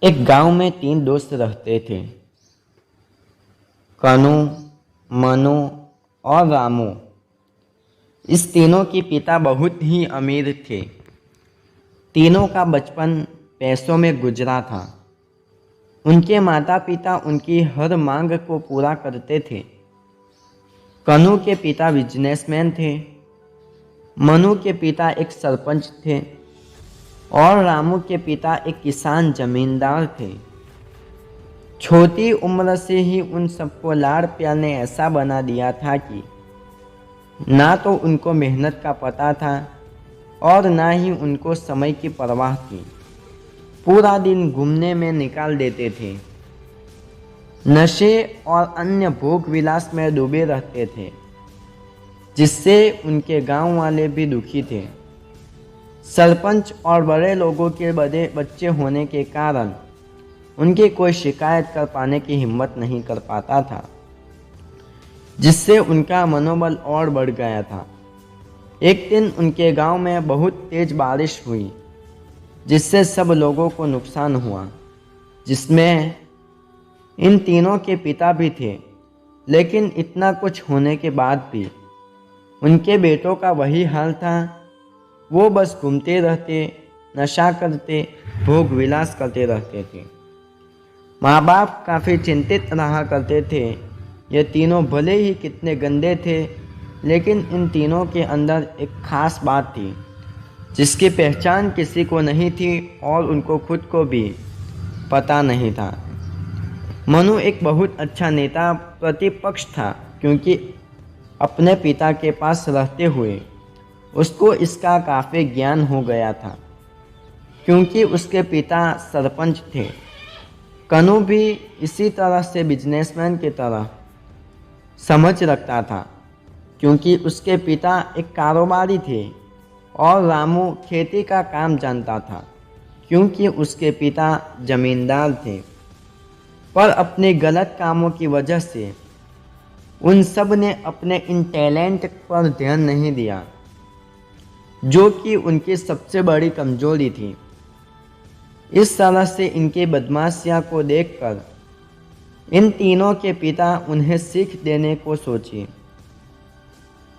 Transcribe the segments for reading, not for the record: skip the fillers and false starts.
एक गांव में 3 दोस्त रहते थे। कनु, मनु और रामू। इस तीनों के पिता बहुत ही अमीर थे। तीनों का बचपन पैसों में गुजरा था। उनके माता पिता उनकी हर मांग को पूरा करते थे। कनु के पिता बिजनेसमैन थे, मनु के पिता एक सरपंच थे और रामू के पिता एक किसान जमींदार थे। छोटी उम्र से ही उन सबको लाड़ प्यार ने ऐसा बना दिया था कि ना तो उनको मेहनत का पता था और ना ही उनको समय की परवाह थी। पूरा दिन घूमने में निकाल देते थे, नशे और अन्य भोग विलास में डूबे रहते थे, जिससे उनके गांव वाले भी दुखी थे। सरपंच और बड़े लोगों के बड़े बच्चे होने के कारण उनकी कोई शिकायत कर पाने की हिम्मत नहीं कर पाता था, जिससे उनका मनोबल और बढ़ गया था। एक दिन उनके गांव में बहुत तेज बारिश हुई, जिससे सब लोगों को नुकसान हुआ, जिसमें इन तीनों के पिता भी थे। लेकिन इतना कुछ होने के बाद भी उनके बेटों का वही हाल था। वो बस घूमते रहते, नशा करते, भोग विलास करते रहते थे। माँ बाप काफ़ी चिंतित रहा करते थे। ये तीनों भले ही कितने गंदे थे, लेकिन इन तीनों के अंदर एक खास बात थी जिसकी पहचान किसी को नहीं थी और उनको खुद को भी पता नहीं था। मनु एक बहुत अच्छा नेता प्रतिपक्ष था, क्योंकि अपने पिता के पास रहते हुए उसको इसका काफ़ी ज्ञान हो गया था, क्योंकि उसके पिता सरपंच थे। कनु भी इसी तरह से बिजनेसमैन की तरह समझ रखता था, क्योंकि उसके पिता एक कारोबारी थे। और रामू खेती का काम जानता था, क्योंकि उसके पिता जमींदार थे। पर अपने गलत कामों की वजह से उन सब ने अपने इन टैलेंट पर ध्यान नहीं दिया, जो कि उनकी सबसे बड़ी कमजोरी थी। इस तरह से इनकी बदमाशियां को देखकर इन तीनों के पिता उन्हें सीख देने को सोचे।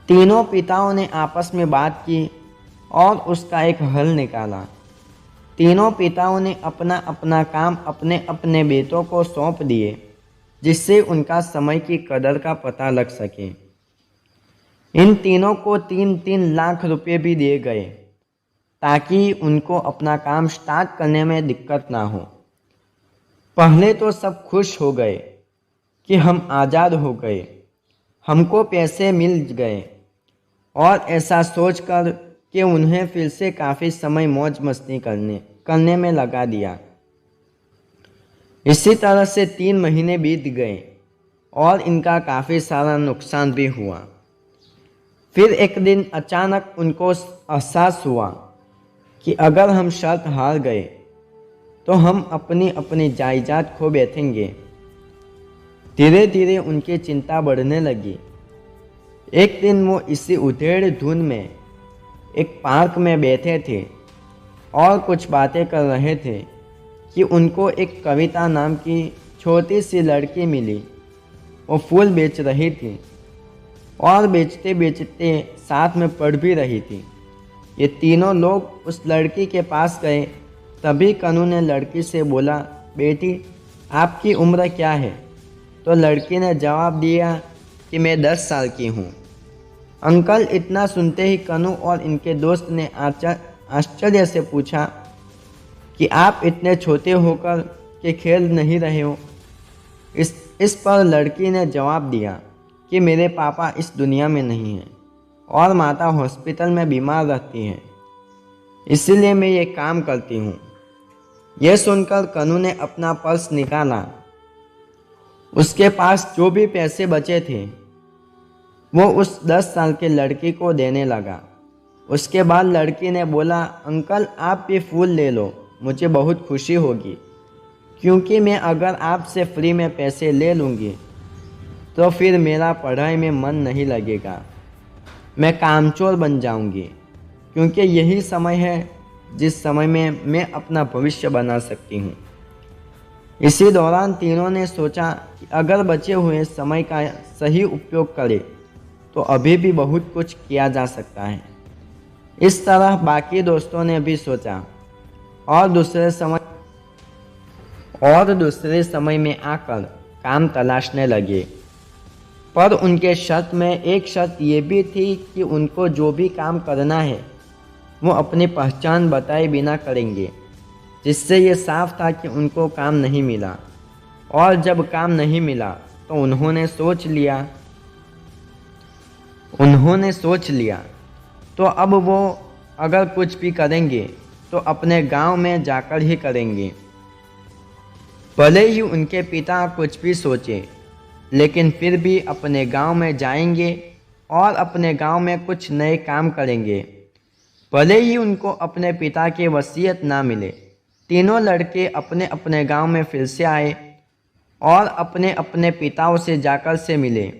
तीनों पिताओं ने आपस में बात की और उसका एक हल निकाला। तीनों पिताओं ने अपना अपना काम अपने अपने बेटों को सौंप दिए, जिससे उनका समय की कदर का पता लग सके। इन तीनों को 3-3 लाख रुपए भी दिए गए, ताकि उनको अपना काम स्टार्ट करने में दिक्कत ना हो। पहले तो सब खुश हो गए कि हम आज़ाद हो गए, हमको पैसे मिल गए, और ऐसा सोचकर कि उन्हें फिर से काफ़ी समय मौज मस्ती करने में लगा दिया। इसी तरह से 3 महीने बीत गए और इनका काफ़ी सारा नुकसान भी हुआ। फिर एक दिन अचानक उनको एहसास हुआ कि अगर हम शर्त हार गए तो हम अपनी अपनी जायदाद खो बैठेंगे। धीरे धीरे उनकी चिंता बढ़ने लगी। एक दिन वो इसी उधेड़ धुंध में एक पार्क में बैठे थे और कुछ बातें कर रहे थे कि उनको एक कविता नाम की छोटी सी लड़की मिली। वो फूल बेच रही थी और बेचते बेचते साथ में पढ़ भी रही थी। ये तीनों लोग उस लड़की के पास गए। तभी कनु ने लड़की से बोला, बेटी आपकी उम्र क्या है? तो लड़की ने जवाब दिया कि मैं 10 साल की हूँ। अंकल इतना सुनते ही कनु और इनके दोस्त ने आश्चर्य से पूछा कि आप इतने छोटे होकर के खेल नहीं रहे हो? इस पर लड़की ने जवाब दिया कि मेरे पापा इस दुनिया में नहीं हैं और माता हॉस्पिटल में बीमार रहती हैं, इसीलिए मैं ये काम करती हूँ। यह सुनकर कनु ने अपना पर्स निकाला। उसके पास जो भी पैसे बचे थे वो उस 10 साल के लड़की को देने लगा। उसके बाद लड़की ने बोला, अंकल आप ये फूल ले लो, मुझे बहुत खुशी होगी, क्योंकि मैं अगर आपसे फ्री में पैसे ले लूँगी तो फिर मेरा पढ़ाई में मन नहीं लगेगा, मैं कामचोर बन जाऊँगी, क्योंकि यही समय है जिस समय में मैं अपना भविष्य बना सकती हूँ। इसी दौरान तीनों ने सोचा कि अगर बचे हुए समय का सही उपयोग करें तो अभी भी बहुत कुछ किया जा सकता है। इस तरह बाकी दोस्तों ने भी सोचा और दूसरे समय में आकर काम तलाशने लगे। पर उनके शर्त में एक शर्त ये भी थी कि उनको जो भी काम करना है वो अपनी पहचान बताए बिना करेंगे, जिससे ये साफ था कि उनको काम नहीं मिला। और जब काम नहीं मिला तो उन्होंने सोच लिया तो अब वो अगर कुछ भी करेंगे तो अपने गांव में जाकर ही करेंगे। भले ही उनके पिता कुछ भी सोचे, लेकिन फिर भी अपने गांव में जाएंगे और अपने गांव में कुछ नए काम करेंगे, भले ही उनको अपने पिता की वसीयत ना मिले। तीनों लड़के अपने अपने गांव में फिर से आए और अपने अपने पिताओं से जाकर से मिले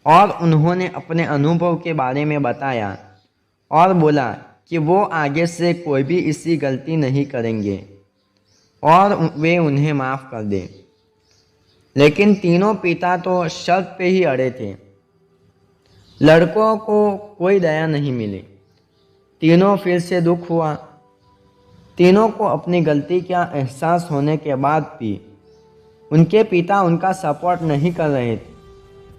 और उन्होंने अपने अनुभव के बारे में बताया और बोला कि वो आगे से कोई भी ऐसी गलती नहीं करेंगे और वे उन्हें माफ़ कर दें। लेकिन तीनों पिता तो शर्त पे ही अड़े थे। लड़कों को कोई दया नहीं मिली। तीनों फिर से दुख हुआ। तीनों को अपनी गलती का एहसास होने के बाद भी उनके पिता उनका सपोर्ट नहीं कर रहे थे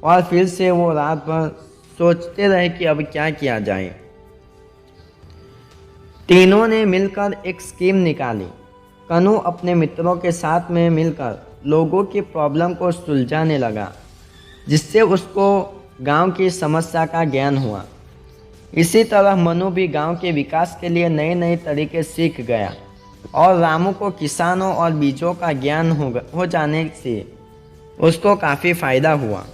और फिर से वो रात भर सोचते रहे कि अब क्या किया जाए। तीनों ने मिलकर एक स्कीम निकाली। कन्हू अपने मित्रों के साथ में मिलकर लोगों की प्रॉब्लम को सुलझाने लगा, जिससे उसको गांव की समस्या का ज्ञान हुआ। इसी तरह मनु भी गांव के विकास के लिए नए नए तरीके सीख गया और रामू को किसानों और बीजों का ज्ञान हो जाने से उसको काफ़ी फ़ायदा हुआ।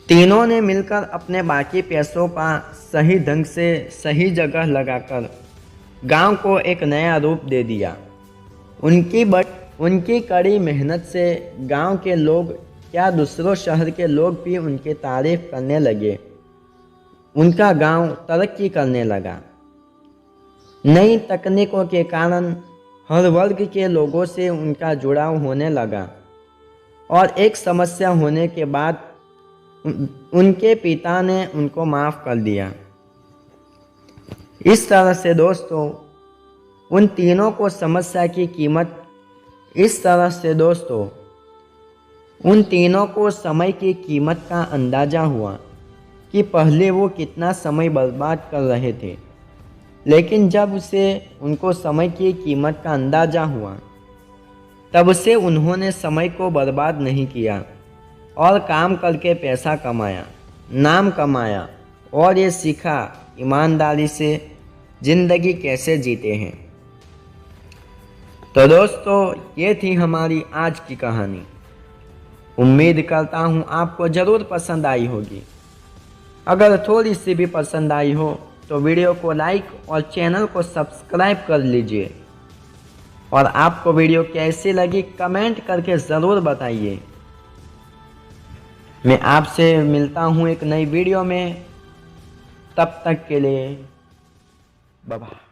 तीनों ने मिलकर अपने बाकी पैसों का सही ढंग से सही जगह लगाकर गांव को एक नया रूप दे दिया। उनकी कड़ी मेहनत से गांव के लोग क्या दूसरों शहर के लोग भी उनकी तारीफ करने लगे। उनका गांव तरक्की करने लगा। नई तकनीकों के कारण हर वर्ग के लोगों से उनका जुड़ाव होने लगा और एक समस्या होने के बाद उनके पिता ने उनको माफ़ कर दिया। इस तरह से दोस्तों उन तीनों को समय की कीमत का अंदाज़ा हुआ कि पहले वो कितना समय बर्बाद कर रहे थे, लेकिन जब से उनको समय की कीमत का अंदाज़ा हुआ तब से उन्होंने समय को बर्बाद नहीं किया और काम करके पैसा कमाया, नाम कमाया और ये सीखा ईमानदारी से ज़िंदगी कैसे जीते हैं। तो दोस्तों ये थी हमारी आज की कहानी। उम्मीद करता हूँ आपको ज़रूर पसंद आई होगी। अगर थोड़ी सी भी पसंद आई हो तो वीडियो को लाइक और चैनल को सब्सक्राइब कर लीजिए। और आपको वीडियो कैसी लगी कमेंट करके ज़रूर बताइए। मैं आपसे मिलता हूँ एक नई वीडियो में। तब तक के लिए बाय बाय।